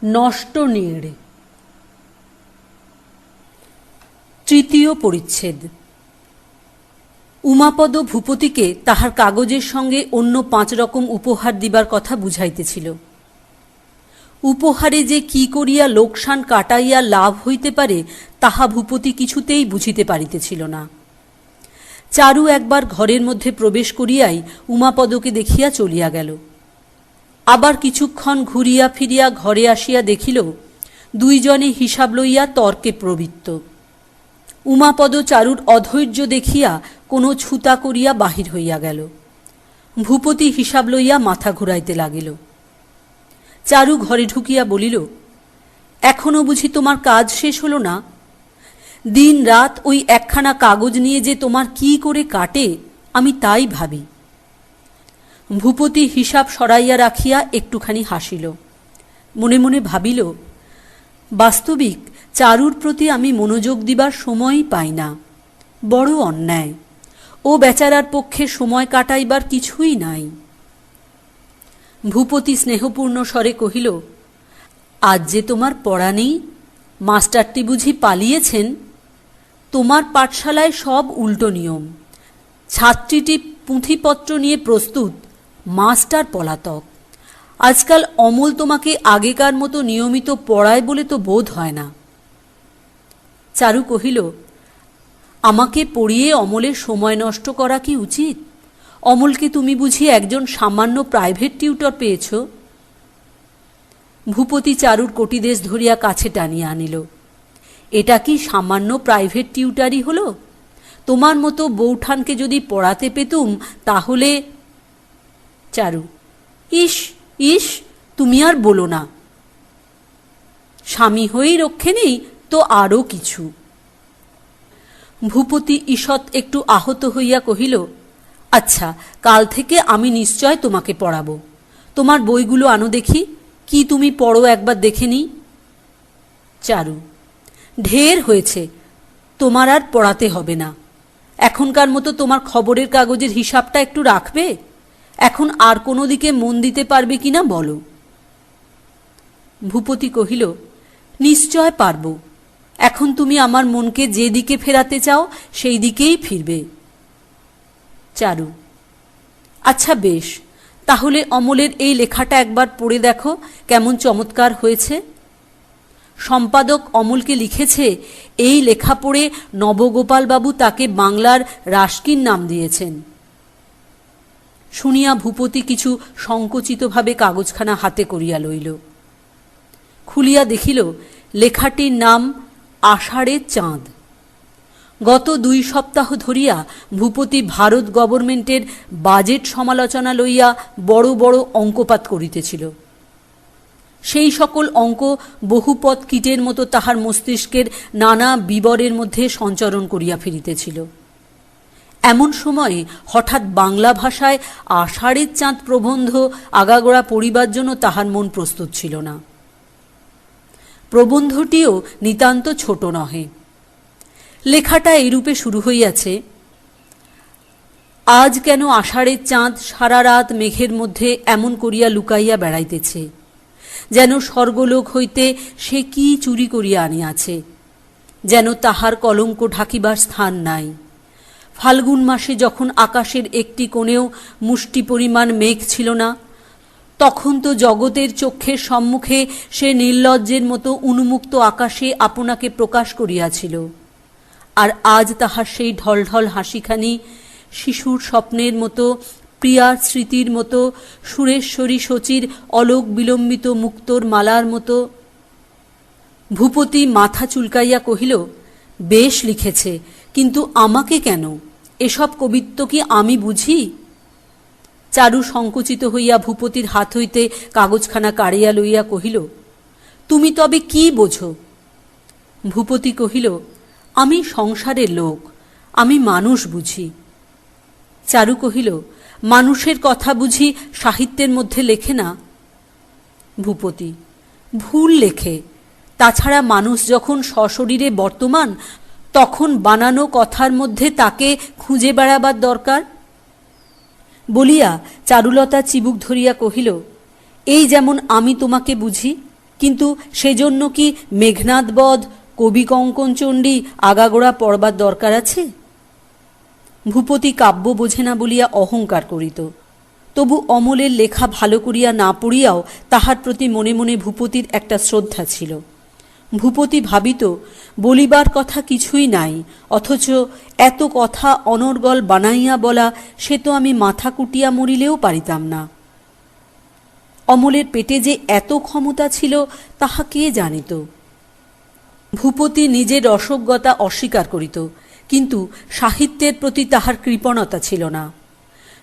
নষ্ট নীড়। তৃতীয় পরিচ্ছেদ। উমাপদ ভূপতিকে তাহার কাগজের সঙ্গে অন্য 5 রকম উপহার দিবার কথা বুঝাইতেছিল। উপহারে যে কি করিয়া লোকসান কাটাইয়া লাভ হইতে পারে তাহা ভূপতি কিছুতেই বুঝিতে পারিতেছিল না। চারু একবার ঘরের মধ্যে প্রবেশ করিয়াই উমাপদকে দেখিয়া চলিয়া গেল। আবার কিছুক্ষণ ঘুরিয়া ফিরিয়া ঘরে আসিয়া দেখিল দুইজনে হিসাব লইয়া তর্কে প্রবৃত্ত। উমাপদ চারুর অধৈর্য দেখিয়া কোনো ছুতা করিয়া বাহির হইয়া গেল। ভূপতি হিসাব লইয়া মাথা ঘুরাইতে লাগিল। চারু ঘরে ঢুকিয়া বলিল, এখনো বুঝি তোমার কাজ শেষ হলো না? দিন রাত ওই একখানা কাগজ নিয়ে যে তোমার কি করে কাটে আমি তাই ভাবি। ভূপতি হিসাব সরাইয়া রাখিয়া একটুখানি হাসিল। মনে মনে ভাবিল, বাস্তবিক চারুর প্রতি আমি মনোযোগ দিবার সময়ই পাই না, বড় অন্যায়। ও বেচারার পক্ষে সময় কাটাইবার কিছুই নাই। ভূপতি স্নেহপূর্ণ স্বরে কহিল, আজ যে তোমার পড়া নেই? মাস্টারটি বুঝি পালিয়েছেন? তোমার পাঠশালায় সব উল্টো নিয়ম। ছাত্রীটি পুঁথিপত্র নিয়ে প্রস্তুত, মাস্টার পলাতক। আজকাল অমল তোমাকে আগেকার মতো নিয়মিত পড়ায় বলে তো বোধ হয় না। চারু কহিল, আমাকে পড়িয়ে অমলের সময় নষ্ট করা কি উচিত? অমলকে তুমি বুঝি একজন সামান্য প্রাইভেট টিউটর পেয়েছ? ভূপতি চারুর কটিদেশ ধরিয়া কাছে টানিয়া আনিল। এটা কি সামান্য প্রাইভেট টিউটারই হলো? তোমার মতো বৌঠানকে যদি পড়াতে পেতুম তাহলে। চারু, ইস ইস, তুমি আর বলো না। স্বামী হয়েই রক্ষে নেই তো আরও কিছু। ভূপতি ঈষৎ একটু আহত হইয়া কহিল, আচ্ছা, কাল থেকে আমি নিশ্চয় তোমাকে পড়াবো। তোমার বইগুলো আনো দেখি, কি তুমি পড়ো একবার দেখে নিই। চারু, ঢের হয়েছে, তোমার আর পড়াতে হবে না। এখনকার মতো তোমার খবরের কাগজের হিসাবটা একটু রাখবে? এখন আর কোনো দিকে মন দিতে পারবে কিনা বলো। ভূপতি কহিল, নিশ্চয় পারব। এখন তুমি আমার মনকে যে দিকে ফেরাতে চাও সেই দিকেই ফিরবে। চারু, আচ্ছা বেশ, তাহলে অমলের এই লেখাটা একবার পড়ে দেখো কেমন চমৎকার হয়েছে। সম্পাদক অমলকে লিখেছে, এই লেখা পড়ে নবগোপালবাবু তাকে বাংলার রাস্কিন নাম দিয়েছেন। শুনিয়া ভূপতি কিছু সংকুচিতভাবে কাগজখানা হাতে করিয়া লইল। খুলিয়া দেখিল লেখাটির নাম আষাঢ়ের চাঁদ। গত 2 সপ্তাহ ধরিয়া ভূপতি ভারত গভর্নমেন্টের বাজেট সমালোচনা লইয়া বড় বড় অঙ্কপাত করিতেছিল। সেই সকল অঙ্ক বহুপদ কীটের মতো তাহার মস্তিষ্কের নানা বিবরের মধ্যে সঞ্চরণ করিয়া ফিরিতেছিল। এমন সময়ে হঠাৎ বাংলা ভাষায় আষাঢ়ের চাঁদ প্রবন্ধ আগাগোড়া পড়িবার জন্য তাহার মন প্রস্তুত ছিল না। প্রবন্ধটিও নিতান্ত ছোট নহে। লেখাটা এইরূপে শুরু হইয়াছে, আজ কেন আষাঢ়ের চাঁদ সারা রাত মেঘের মধ্যে এমন করিয়া লুকাইয়া বেড়াইতেছে, যেন স্বর্গলোক হইতে সে কি চুরি করিয়া আনিয়াছে, যেন তাহার কলঙ্ক ঢাকিবার স্থান নাই। ফাল্গুন মাসে যখন আকাশের একটি কোণেও মুষ্টি পরিমাণ মেঘ ছিল না, তখন তো জগতের চক্ষের সম্মুখে সে নির্লজ্জের মতো উন্মুক্ত আকাশে আপনাকে প্রকাশ করিয়াছিল। আর আজ তাহার সেই ঢলঢল হাসিখানি শিশুর স্বপ্নের মতো, প্রিয়ার স্মৃতির মতো, সুরেশ্বরী শচীর অলোক বিলম্বিত মুক্তোর মালার মতো। ভূপতি মাথা চুলকাইয়া কহিল, বেশ লিখেছে, কিন্তু আমাকে কেন? এসব কবিত্ব কি আমি বুঝি? চারু সংকুচিত হইয়া ভূপতির হাত হইতে কাগজখানা কাড়িয়া লইয়া কহিল, তুমি তবে কি বোঝো? ভূপতি কহিল, আমি সংসারের লোক, আমি মানুষ বুঝি। চারু কহিল, মানুষের কথা বুঝি সাহিত্যের মধ্যে লেখে না? ভূপতি, ভুল লেখে। তাছাড়া মানুষ যখন সশরীরে বর্তমান, তখন বানানো কথার মধ্যে তাকে খুঁজে বেড়াবার দরকার। বলিয়া চারুলতা চিবুক ধরিয়া কহিল, এই যেমন আমি তোমাকে বুঝি, কিন্তু সেজন্য কি মেঘনাদ বধ, কবি কঙ্কনচণ্ডী আগাগোড়া পড়বার দরকার আছে? ভূপতি কাব্য বোঝে না বলিয়া অহংকার করিত। তবু অমলের লেখা ভালো করিয়া না পড়িয়াও তাহার প্রতি মনে মনে ভূপতির একটা শ্রদ্ধা ছিল। ভূপতি ভাবিত, বলিবার কথা কিছুই নাই, অথচ এত কথা অনর্গল বানাইয়া বলা সে তো আমি মাথা কুটিয়া মরিলেও পারিতাম না। অমলের পেটে যে এত ক্ষমতা ছিল তাহা কে জানিত? ভূপতি নিজের রসজ্ঞতা অস্বীকার করিত, কিন্তু সাহিত্যের প্রতি তাহার কৃপণতা ছিল না।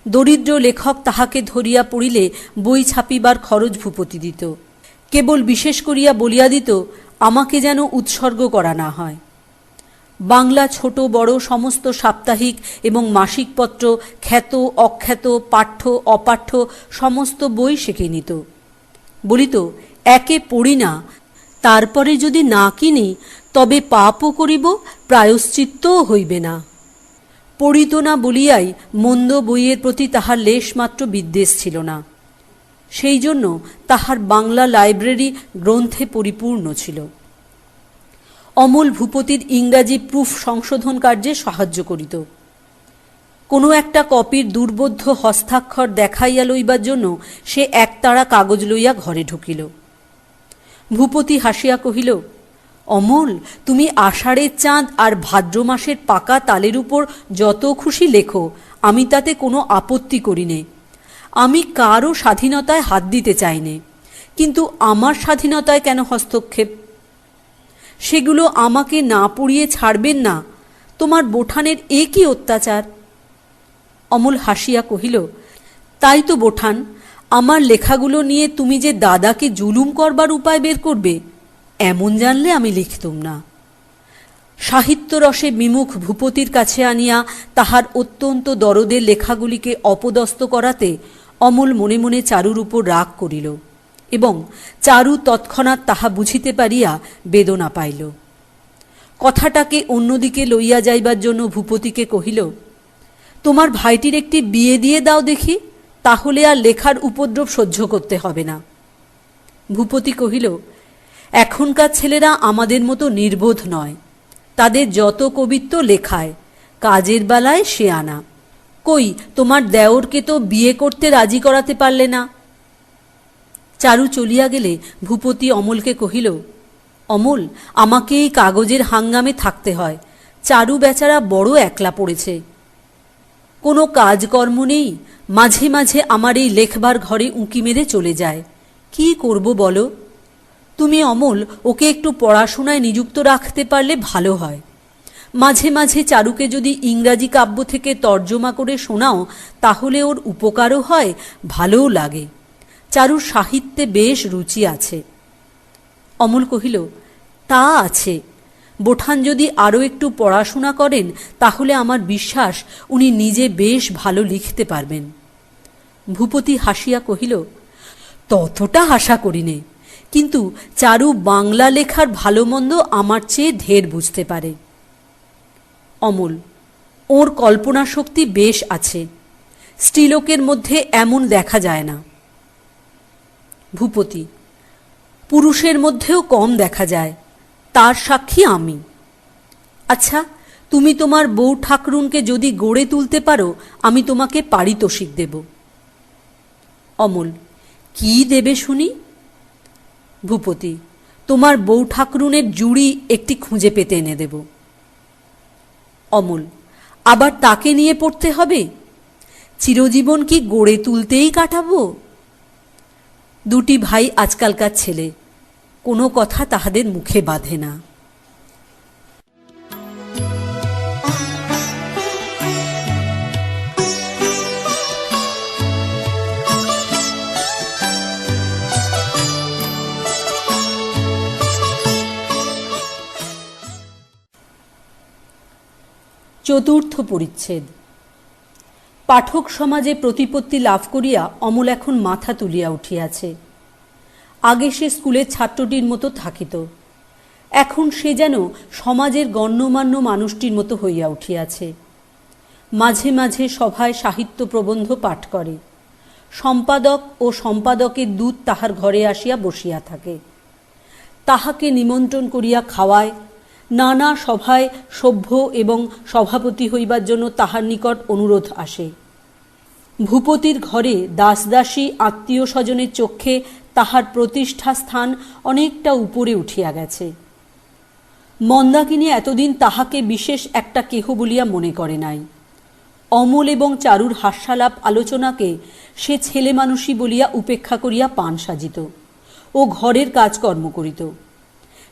দরিদ্র লেখক তাহাকে ধরিয়া পড়িলে বই ছাপিবার খরচ ভূপতি দিত। কেবল বিশেষ করিয়া বলিয়া দিত, আমাকে যেন উৎসর্গ করা না হয়। বাংলা ছোট বড় সমস্ত সাপ্তাহিক এবং মাসিকপত্র, খ্যাত অখ্যাত, পাঠ্য অপাঠ্য সমস্ত বই শেখে নিত। বলিত, একে পড়ি না, তারপরে যদি না কিনি তবে পাপও করিব, প্রায়শ্চিত্তও হইবে না। পড়িত না বলিয়াই মন্দ বইয়ের প্রতি তাহার লেশমাত্র বিদ্বেষ ছিল না। সেই জন্য তাহার বাংলা লাইব্রেরি গ্রন্থে পরিপূর্ণ ছিল। অমল ভূপতির ইংরাজি প্রুফ সংশোধন কার্যে সাহায্য করিত। কোনো একটা কপির দুর্বোধ্য হস্তাক্ষর দেখাইয়া লইবার জন্য সে একতাড়া কাগজ লইয়া ঘরে ঢুকিল। ভূপতি হাসিয়া কহিল, অমল, তুমি আষাঢ়ের চাঁদ আর ভাদ্র মাসের পাকা তালের উপর যত খুশি লেখো, আমি তাতে কোনো আপত্তি করি নে। আমি কারও স্বাধীনতায় হাত দিতে চাই নে, কিন্তু আমার স্বাধীনতায় কেন হস্তক্ষেপ? সেগুলো আমাকে না পড়িয়ে ছাড়বেন না? তোমার বোঠানের এ কি অত্যাচার? অমল হাসিয়া কহিল, তাই তো বোঠান, আমার লেখাগুলো নিয়ে তুমি যে দাদাকে জুলুম করবার উপায় বের করবে, এমন জানলে আমি লিখতুম না। সাহিত্যরসে বিমুখ ভূপতির কাছে আনিয়া তাহার অত্যন্ত দরদের লেখাগুলিকে অপদস্থ করাতে অমল মনে মনে চারুর উপর রাগ করিল, এবং চারু তৎক্ষণাৎ তাহা বুঝিতে পারিয়া বেদনা পাইল। কথাটাকে অন্যদিকে লইয়া যাইবার জন্য ভূপতিকে কহিল, তোমার ভাইটির একটি বিয়ে দিয়ে দাও দেখি, তাহলে আর লেখার উপদ্রব সহ্য করতে হবে না। ভূপতি কহিল, এখনকার ছেলেরা আমাদের মতো নির্বোধ নয়, তাদের যত কবিত্ব লেখায়, কাজের বেলায় সে আনা। কই, তোমার দেওরকে তো বিয়ে করতে রাজি করাতে পারলে না। চারু চলিয়া গেলে ভূপতি অমলকে কহিল, অমল, আমাকে এই কাগজের হাঙ্গামে থাকতে হয়। চারু বেচারা বড় একলা পড়েছে, কোনো কাজকর্ম নেই, মাঝে মাঝে আমার এই লেখবার ঘরে উঁকি মেরে চলে যায়। কি করব বলো? তুমি অমল ওকে একটু পড়াশোনায় নিযুক্ত রাখতে পারলে ভালো হয়। মাঝে মাঝে চারুকে যদি ইংরাজি কাব্য থেকে তর্জমা করে শোনাও, তাহলে ওর উপকারও হয়, ভালোও লাগে। চারুর সাহিত্যে বেশ রুচি আছে। অমল কহিল, তা আছে, বোঠান যদি আরও একটু পড়াশোনা করেন তাহলে আমার বিশ্বাস উনি নিজে বেশ ভালো লিখতে পারবেন। ভূপতি হাসিয়া কহিল, ততটা আশা করি নে, কিন্তু চারু বাংলা লেখার ভালো মন্দ আমার চেয়ে ঢের বুঝতে পারে। অমল, ওর কল্পনা শক্তি বেশ আছে, স্ত্রীলোকের মধ্যে এমন দেখা যায় না। ভূপতি, পুরুষের মধ্যেও কম দেখা যায়, তার সাক্ষী আমি। আচ্ছা, তুমি তোমার বউ ঠাকরুনকে যদি গড়ে তুলতে পারো, আমি তোমাকে পারিতোষিক দেব। অমল, কি দেবে শুনি? ভূপতি, তোমার বউ ঠাকরুনের জুড়ি একটি খুঁজে পেতে এনে দেব। অমল, আবার তাকে নিয়ে পড়তে হবে? চিরজীবন কি গড়ে তুলতেই কাটাবো? দুটি ভাই আজকালকার ছেলে, কোনো কথা তাহাদের মুখে বাঁধে না। চতুর্থ পরিচ্ছেদ। পাঠক সমাজে প্রতিপত্তি লাভ করিয়া অমল এখন মাথা তুলিয়া উঠিয়াছে। আগে সে স্কুলের ছাত্রটির মতো থাকিত, এখন সে যেন সমাজের গণ্যমান্য মানুষটির মতো হইয়া উঠিয়াছে। মাঝে মাঝে সভায় সাহিত্য প্রবন্ধ পাঠ করে। সম্পাদক ও সম্পাদকের দূত তাহার ঘরে আসিয়া বসিয়া থাকে। তাহাকে নিমন্ত্রণ করিয়া খাওয়ায়, নানা সভায় সভ্য এবং সভাপতি হইবার জন্য তাহার নিকট অনুরোধ আসে। ভূপতির ঘরে দাসদাসী আত্মীয় স্বজনের চক্ষে তাহার প্রতিষ্ঠা স্থান অনেকটা উপরে উঠিয়া গেছে। মন্দাকিনী এতদিন তাহাকে বিশেষ একটা কেহ বলিয়া মনে করে নাই। অমল এবং চারুর হাস্যালাপ আলোচনাকে সে ছেলে মানুষই বলিয়া উপেক্ষা করিয়া পান সাজিত ও ঘরের কাজকর্ম করিত।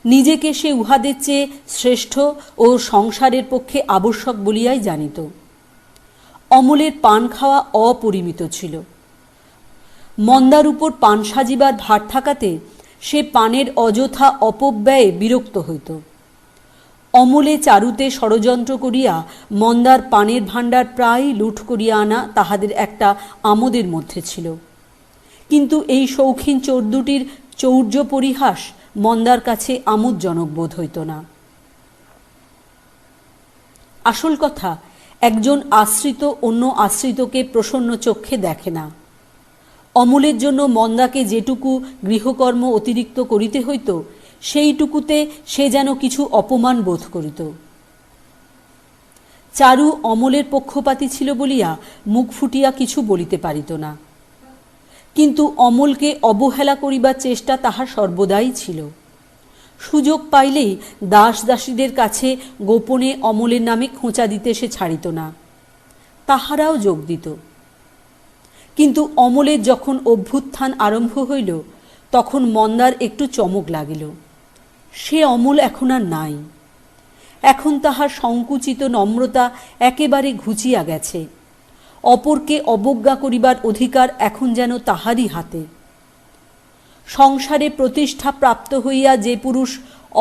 নিজেকে সে উহাদের চেয়ে শ্রেষ্ঠ ও সংসারের পক্ষে আবশ্যক বলিয়াই জানিত। অমলের পান খাওয়া অপরিমিত ছিল। মন্দার উপর পান সাজিবার ভার থাকাতে সে পানের অযথা অপব্যয়ে বিরক্ত হইত। অমলে চারুতে ষড়যন্ত্র করিয়া মন্দার পানের ভাণ্ডার প্রায় লুঠ করিয়া আনা তাহাদের একটা আমোদের মধ্যে ছিল। কিন্তু এই শৌখিন চোর দুটির চৌর্য পরিহাস মন্দার কাছে আমোদজনক বোধ হইত না। আসল কথা, একজন আশ্রিত অন্য আশ্রিতকে প্রসন্ন চক্ষে দেখে না। অমলের জন্য মন্দাকে যেটুকু গৃহকর্ম অতিরিক্ত করিতে হইত, সেইটুকুতে সে যেন কিছু অপমান বোধ করিত। চারু অমলের পক্ষপাতী ছিল বলিয়া মুখ ফুটিয়া কিছু বলিতে পারিত না, কিন্তু অমলকে অবহেলা করিবার চেষ্টা তাহার সর্বদাই ছিল। সুযোগ পাইলেই দাস দাসীদের কাছে গোপনে অমলের নামে খোঁচা দিতে সে ছাড়িত না। তাহারাও যোগ দিত। কিন্তু অমলের যখন অভ্যুত্থান আরম্ভ হইল, তখন মন্দার একটু চমক লাগিল। সে অমল এখন আর নাই। এখন তাহার সংকুচিত নম্রতা একেবারে ঘুচিয়া গেছে। অপরকে অবজ্ঞা করিবার অধিকার এখন যেন তাহারই হাতে। সংসারে প্রতিষ্ঠা প্রাপ্ত হইয়া যে পুরুষ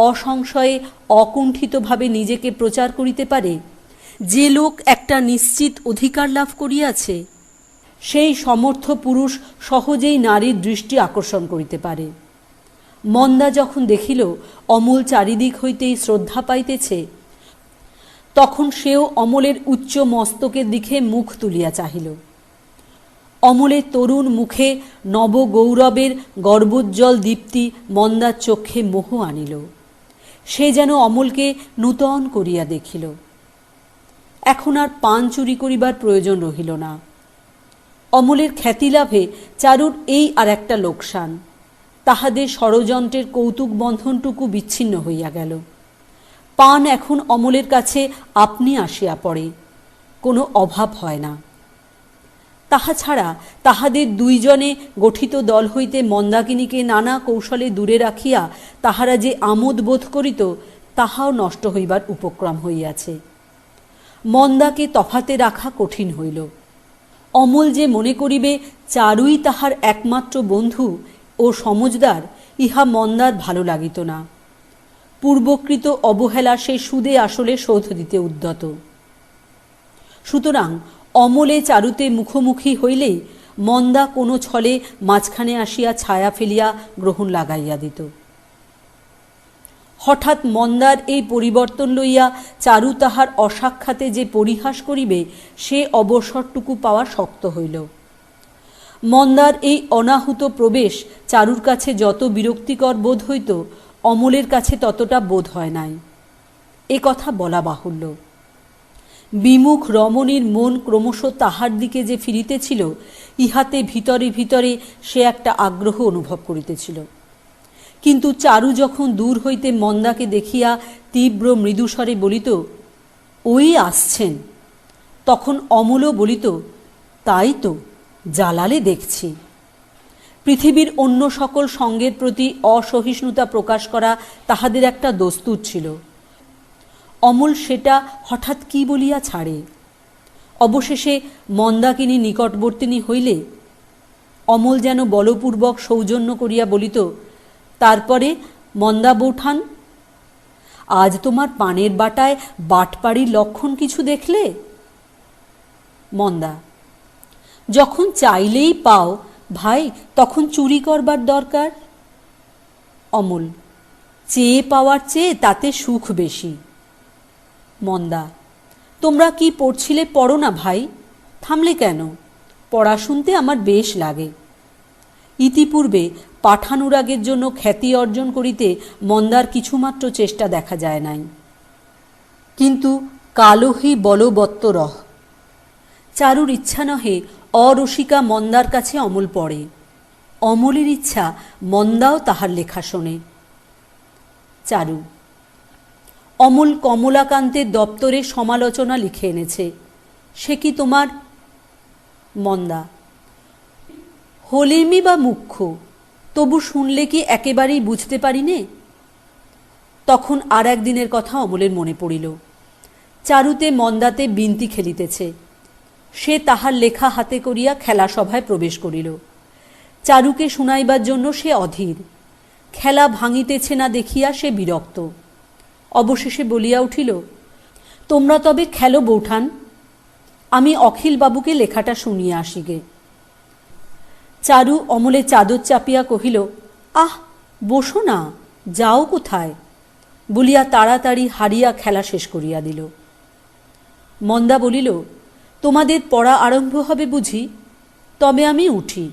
অসংশয়ে অকুণ্ঠিতভাবে নিজেকে প্রচার করিতে পারে, যে লোক একটা নিশ্চিত অধিকার লাভ করিয়াছে, সেই সমর্থ পুরুষ সহজেই নারীর দৃষ্টি আকর্ষণ করিতে পারে। মন্দা যখন দেখিল অমল চারিদিক হইতেই শ্রদ্ধা পাইতেছে, তখন সেও অমলের উচ্চ মস্তকের দিকে মুখ তুলিয়া চাহিল। অমলের তরুণ মুখে নবগৌরবের গর্বোজ্জ্বল দীপ্তি মন্দার চক্ষে মোহ আনিল। সে যেন অমলকে নূতন করিয়া দেখিল। এখন আর পান চুরি করিবার প্রয়োজন রহিল না। অমলের খ্যাতিলাভে চারুর এই আর একটা লোকসান। তাহাদের ষড়যন্ত্রের কৌতুক বন্ধনটুকু বিচ্ছিন্ন হইয়া গেল। পান এখন অমলের কাছে আপনি আসিয়া পড়ে, কোনো অভাব হয় না। তাহা ছাড়া তাহাদের দুইজনে গঠিত দল হইতে মন্দাকিনীকে নানা কৌশলে দূরে রাখিয়া তাহারা যে আমোদ বোধ করিত, তাহাও নষ্ট হইবার উপক্রম হইয়াছে। মন্দাকে তফাতে রাখা কঠিন হইল। অমল যে মনে করিবে চারুই তাহার একমাত্র বন্ধু ও সমজদার, ইহা মন্দার ভালো লাগিত না। পূর্বকৃত অবহেলা সে সুদে আসলে শোধ দিতে উদ্যত। সুতরাং অমলে চারুতে মুখোমুখি হইলেই মন্দা কোনো ছলে মাঝখানে আসিয়া ছায়া ফেলিয়া গ্রহণ লাগাইয়া দিত। হঠাৎ মন্দার এই পরিবর্তন লইয়া চারু তাহার অসাক্ষাতে যে পরিহাস করিবে, সে অবসরটুকু পাওয়া শক্ত হইল। মন্দার এই অনাহুত প্রবেশ চারুর কাছে যত বিরক্তিকর বোধ হইত, অমলের কাছে ততটা বোধ হয় নাই। এ কথা বলা বাহুল্য। বিমুখ রমণীর মন ক্রমশ তাহার দিকে যে ফিরিতেছিল, ইহাতে ভিতরে ভিতরে সে একটা আগ্রহ অনুভব করিতেছিল। কিন্তু চারু যখন দূর হইতে মন্দাকে দেখিয়া তীব্র মৃদুস্বরে বলিত, ওই আসছেন, তখন অমলও বলিত, তাই তো, জালালে দেখছি। পৃথিবীর অন্য সকল সঙ্গের প্রতি অসহিষ্ণুতা প্রকাশ করা তাহাদের একটা দস্তুর ছিল। অমল সেটা হঠাৎ কি বলিয়া ছাড়ে। অবশেষে মন্দাকিনী নিকটবর্তিনী হইলে অমল যেন বলপূর্বক সৌজন্য করিয়া বলিত, তারপরে মন্দা বৌঠান, আজ তোমার পানের বাটায় বাটপাড়ির লক্ষণ কিছু দেখলে? মন্দা, যখন চাইলেই পাও ভাই, তখন চুরি করবার দরকার। অমল, চেয়ে পাওয়ার চেয়ে তাতে সুখ বেশি। মন্দা, তোমরা কি পড়ছিলে পড়ো না ভাই, থামলে কেন? পড়া শুনতে আমার বেশ লাগে। ইতিপূর্বে পাঠানুরাগের জন্য খ্যাতি অর্জন করিতে মন্দার কিছুমাত্র চেষ্টা দেখা যায় নাই। কিন্তু কালোহি বলবত্তরহ। চারুর ইচ্ছা নহে অরসিকা মন্দার কাছে অমল পড়ে। অমলের ইচ্ছা মন্দাও তাহার লেখা শোনে। চারু: অমল কমলাকান্তের দপ্তরে সমালোচনা লিখে এনেছে, সে কি তোমার? মন্দা: হলেমি বা মুখ্য, তবু শুনলে কি একেবারেই বুঝতে পারি নে? তখন আর একদিনের কথা অমলের মনে পড়িল। চারুতে মন্দাতে বিন্তি খেলিতেছে। সে তাহার লেখা হাতে করিয়া খেলা সভায় প্রবেশ করিল। চারুকে শুনাইবার জন্য সে অধীর। খেলা ভাঙিতেছে না দেখিয়া সে বিরক্ত। অবশেষে বলিয়া উঠিল, তোমরা তবে খেলো বৌঠান, আমি অখিল বাবুকে লেখাটা শুনিয়া আসি গে। চারু অমলে চাদর চাপিয়া কহিল, আহ, বসো না, যাও কোথায়, বলিয়া তাড়াতাড়ি হারিয়া খেলা শেষ করিয়া দিল। মন্দা বলিল, তোমাদের পড়া আরম্ভ হবে বুঝি, তবে আমি উঠি।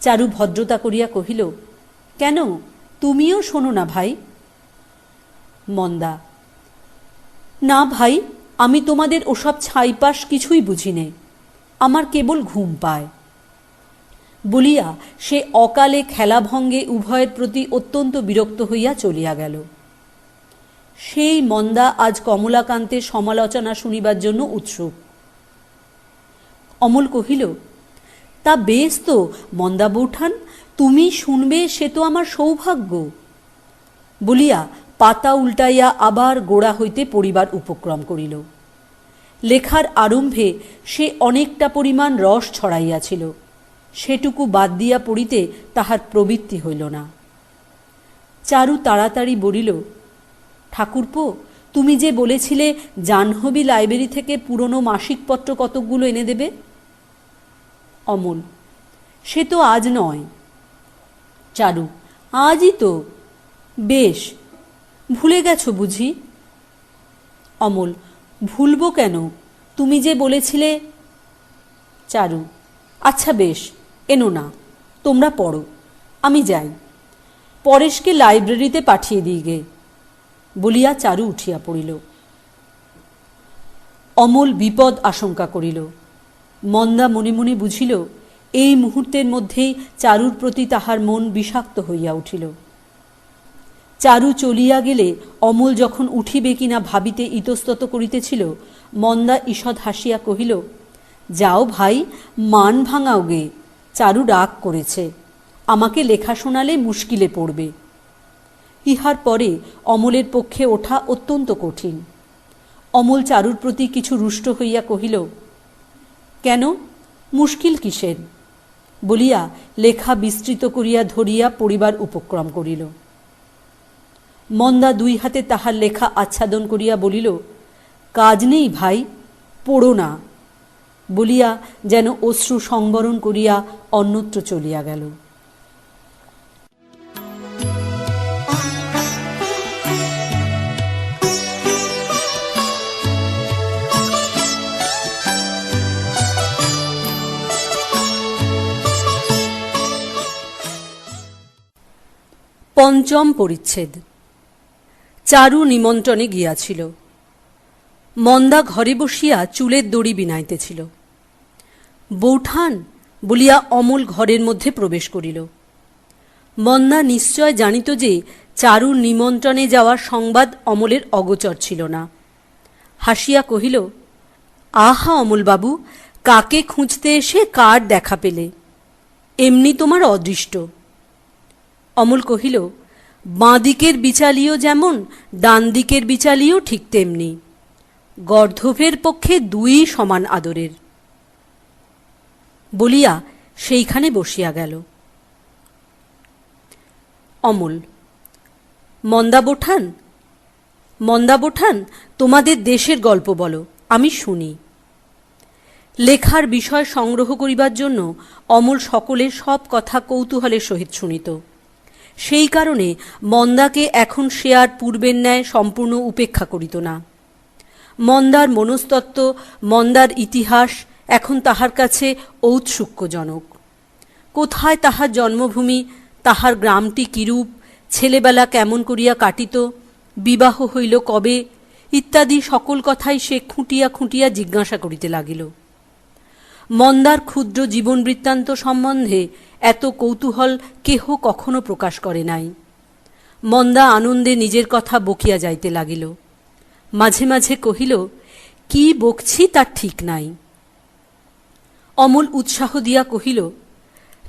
চারু ভদ্রতা করিয়া কহিল, কেন, তুমিও শোনো না ভাই? মন্দা: না ভাই, আমি তোমাদের ওসব ছাইপাশ কিছুই বুঝি নে, আমার কেবল ঘুম পায়। বলিয়া সে অকালে খেলাভঙ্গে উভয়ের প্রতি অত্যন্ত বিরক্ত হইয়া চলিয়া গেল। সেই মন্দা আজ কমলাকান্তের সমালোচনা শুনিবার জন্য উৎসুক। অমল কহিল, তা বেশ তো মন্দা বৌঠান, তুমি শুনবে সে তো আমার সৌভাগ্য। বলিয়া পাতা উল্টাইয়া আবার গোড়া হইতে পড়িবার উপক্রম করিল। লেখার আরম্ভে সে অনেকটা পরিমাণ রস ছড়াইয়াছিল, সেটুকু বাদ দিয়া পড়িতে তাহার প্রবৃত্তি হইল না। চারু তাড়াতাড়ি বলিল, ঠাকুরপো, তুমি যে বলেছিলে জাহ্নবী লাইব্রেরি থেকে পুরনো মাসিকপত্র কতকগুলো এনে দেবে। অমল: সে তো আজ নয়। চারু: আজই তো। বেশ, ভুলে গেছো বুঝি? অমল: ভুলব কেন, তুমি যে বলেছিলে। চারু: আচ্ছা বেশ, এনো না, তোমরা পড়ো, আমি যাই, পরেশকে লাইব্রেরিতে পাঠিয়ে দিই গে। বলিয়া চারু উঠিয়া পড়িল। অমল বিপদ আশঙ্কা করিল। মন্দা মনে মনে বুঝিল, এই মুহূর্তের মধ্যেই চারুর প্রতি তাহার মন বিষাক্ত হইয়া উঠিল। চারু চলিয়া গেলে অমল যখন উঠিবে কিনা ভাবিতে ইতস্তত করিতেছিল, মন্দা ঈষৎ হাসিয়া কহিল, যাও ভাই, মান ভাঙাও গে, চারু রাগ করেছে, আমাকে লেখা শোনালে মুশকিলে পড়বে। ইহার পরে অমলের পক্ষে ওঠা অত্যন্ত কঠিন। অমল চারুর প্রতি কিছু রুষ্ট হইয়া কহিল, কেন, মুশকিল কিসের? বলিয়া লেখা বিস্তৃত করিয়া ধরিয়া পড়িবার উপক্রম করিল। মন্দা দুই হাতে তাহার লেখা আচ্ছাদন করিয়া বলিল, কাজ নেই ভাই, পড়ো না, বলিয়া যেন অশ্রু সংবরণ করিয়া অন্যত্র চলিয়া গেল। পঞ্চম পরিচ্ছেদ। চারু নিমন্ত্রণে গিয়াছিল। মন্দা ঘরে বসিয়া চুলের দড়ি বিনাইতেছিল। বৌঠান বলিয়া অমল ঘরের মধ্যে প্রবেশ করিল। মন্দা নিশ্চয় জানিত যে চারুর নিমন্ত্রণে যাওয়ার সংবাদ অমলের অগোচর ছিল না। হাসিয়া কহিল, আহা অমলবাবু, কাকে খুঁজতে এসে কার দেখা পেলে, এমনি তোমার অদৃষ্ট। অমল কহিল, বাঁ দিকের বিচালিও যেমন ডান দিকের বিচালিও ঠিক তেমনি, গর্ধভের পক্ষে দুই সমান আদরের। বলিয়া সেইখানে বসিয়া গেল। অমল: মন্দা বোঠান, মন্দা বোঠান, তোমাদের দেশের গল্প বলো, আমি শুনি। লেখার বিষয় সংগ্রহ করিবার জন্য অমল সকলের সব কথা কৌতূহলের সহিত শুনিত। সেই কারণে মন্দাকে এখন সে আর পূর্বের ন্যায় সম্পূর্ণ উপেক্ষা করিত না। মন্দার মনস্তত্ত্ব, মন্দার ইতিহাস এখন তাহার কাছে ঔৎসুক্যজনক। কোথায় তাহার জন্মভূমি তাহার গ্রামটি কিরূপ, ছেলেবেলা কেমন করিয়া কাটিত, বিবাহ হইল কবে ইত্যাদি সকল কথাই সে খুঁটিয়া খুঁটিয়া জিজ্ঞাসা করিতে লাগিল। মন্দার ক্ষুদ্র জীবন বৃত্তান্ত সম্বন্ধে এত কৌতূহল কেহ কখনো প্রকাশ করে নাই। মন্দা আনন্দে নিজের কথা বকিয়া যাইতে লাগিল। মাঝে মাঝে কহিল, কি বকছি তার ঠিক নাই। অমল উৎসাহ দিয়া কহিল,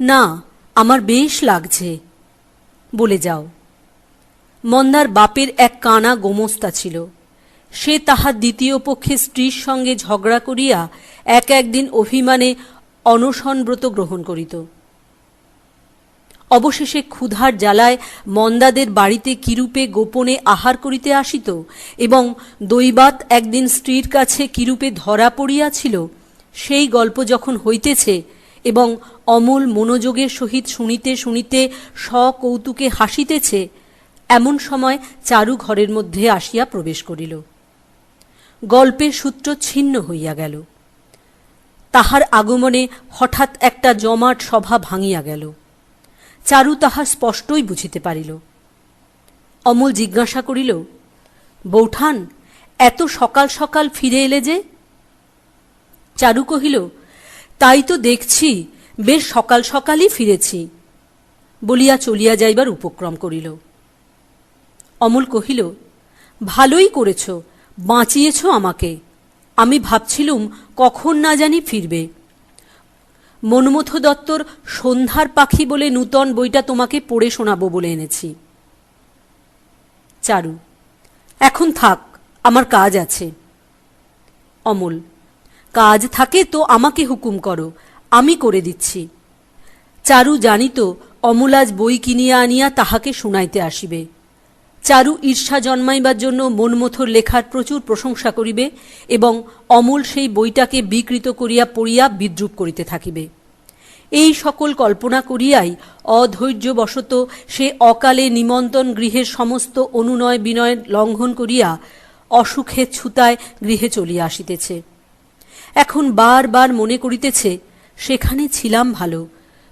না, আমার বেশ লাগছে, বলে যাও। মন্দার বাপের এক কানা গোমস্তা ছিল। সে তাহার দ্বিতীয় পক্ষে স্ত্রীর সঙ্গে ঝগড়া করিয়া একদিন অভিমানে অনশনব্রত গ্রহণ করিত। অবশেষে ক্ষুধার জ্বালায় মন্দাদের বাড়িতে কিরূপে গোপনে আহার করিতে আসিত এবং দৈবাৎ একদিন স্ত্রীর কাছে কিরূপে ধরা পড়িয়াছিল, সেই গল্প যখন হইতেছে এবং অমল মনোযোগের সহিত শুনিতে শুনিতে সকৌতুকে হাসিতেছে, এমন সময় চারু ঘরের মধ্যে আসিয়া প্রবেশ করিল। গল্পের সূত্র ছিন্ন হইয়া গেল। তাহার আগমনে হঠাৎ একটা জমাট সভা ভাঙিয়া গেল। চারু তাহা স্পষ্টই বুঝিতে পারিল। অমল জিজ্ঞাসা করিল, বৌঠান, এত সকাল সকাল ফিরে এলে যে? চারু কহিল, তাই তো দেখছি, বেশ সকাল সকালই ফিরেছি, বলিয়া চলিয়া যাইবার উপক্রম করিল। অমল কহিল, ভালোই করেছ, বাঁচিয়েছ আমাকে। আমি ভাবছিলুম কখন না জানি ফিরবে। মন্মথ দত্তর সন্ধ্যার পাখি বলে নূতন বইটা তোমাকে পড়ে শোনাবো বলে এনেছি। চারু, এখন থাক, আমার কাজ আছে। অমল, কাজ থাকে তো আমাকে হুকুম করো, আমি করে দিচ্ছি। চারু জানিত অমল আজ বই কিনিয়া আনিয়া তাহাকে শুনাইতে আসিবে। চারু ঈর্ষা জন্মাইবার জন্য মন্মথর লেখার প্রচুর প্রশংসা করিবে এবং অমল সেই বইটাকে বিকৃত করিয়া পড়িয়া বিদ্রূপ করিতে থাকিবে। এই সকল কল্পনা করিয়াই অধৈর্যবশত সে অকালে নিমন্ত্রণ গৃহের সমস্ত অনুনয় বিনয় লঙ্ঘন করিয়া অসুখের ছুতায় গৃহে চলিয়া আসিতেছে। এখন বার বার মনে করিতেছে, সেখানে ছিলাম ভালো,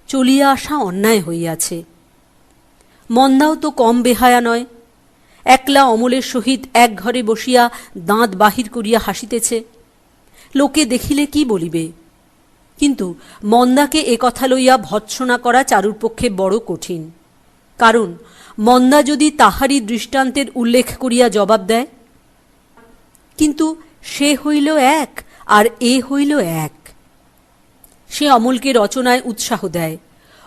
চলিয়া আসা অন্যায় হইয়াছে। মন্দাও তো কম বেহায়া নয়। একলা অমলের সহিত এক ঘরে বসিয়া দাঁত বাহির করিয়া হাসিতেছে। লোকে দেখিলে কি বলিবে? কিন্তু মন্দাকে এ কথা লইয়া ভৎসনা করা চারুর পক্ষে বড় কঠিন। কারণ মন্দা যদি তাহারই দৃষ্টান্তের উল্লেখ করিয়া জবাব দেয়, কিন্তু সে হইল এক আর এ হইল এক। সে অমলকে রচনায় উৎসাহ দেয়,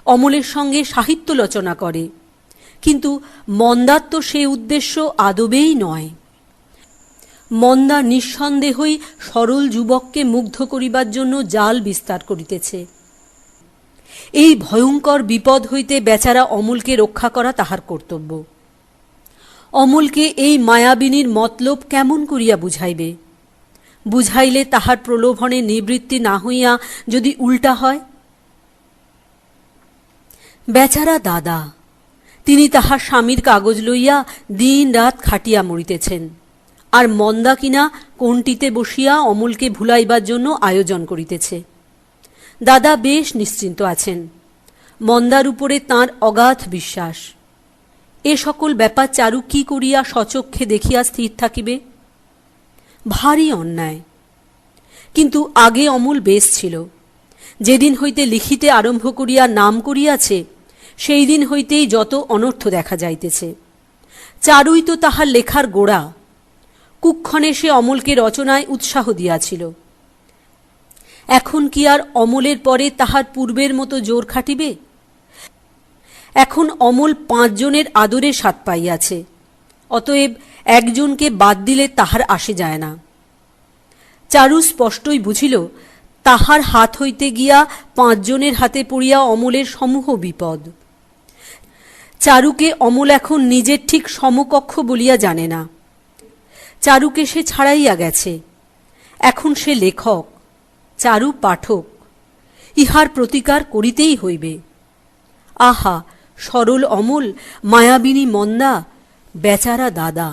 অমলের সঙ্গে সাহিত্য রচনা করে, কিন্তু মন্দার তো সে উদ্দেশ্য আদবেই নয়। মন্দা নিঃসন্দেহই সরল যুবককে মুগ্ধ করিবার জন্য জাল বিস্তার করিতেছে। এই ভয়ঙ্কর বিপদ হইতে বেচারা অমলকে রক্ষা করা তাহার কর্তব্য। অমলকে এই মায়াবিনীর মতলব কেমন করিয়া বুঝাইবে? বুঝাইলে তাহার প্রলোভনে নিবৃত্তি না হইয়া যদি উল্টা হয়? বেচারা দাদা, তিনি তাহার স্বামীর কাগজ লইয়া দিন রাত খাটিয়া মরিতেছেন, আর মন্দা কিনা কোনটিতে বসিয়া অমলকে ভুলাইবার জন্য আয়োজন করিতেছে। দাদা বেশ নিশ্চিন্ত আছেন। মন্দার উপরে তাঁর অগাধ বিশ্বাস। এ সকল ব্যাপার চারু কি করিয়া সচক্ষে দেখিয়া স্থির থাকিবে? ভারী অন্যায়। কিন্তু আগে অমল বেশ ছিল। যেদিন হইতে লিখিতে আরম্ভ করিয়া নাম করিয়াছে, সেই দিন হইতেই যত অনর্থ দেখা যাইতেছে। চারুই তো তাহার লেখার গোড়া। কুক্ষণে সে অমলকে রচনায় উৎসাহ দিয়াছিল। এখন কি আর অমলের পরে তাহার পূর্বের মতো জোর খাটিবে? এখন অমল 5 জনের আদরে স্বাদ পাইয়াছে, অতএব একজনকে বাদ দিলে তাহার আসে যায় না। চারু স্পষ্টই বুঝিল, তাহার হাত হইতে গিয়া 5 জনের হাতে পড়িয়া অমলের সমূহ বিপদ। চারুকে অমল এখন নিজের ঠিক সমকক্ষ বলিয়া জানে না। চারুকে সে ছাড়াইয়া গেছে। এখন সে লেখক, চারু পাঠক। ইহার প্রতিকার করিতেই হইবে। আহা, সরল অমল, মায়াবিনী মন্দা, বেচারা দাদা।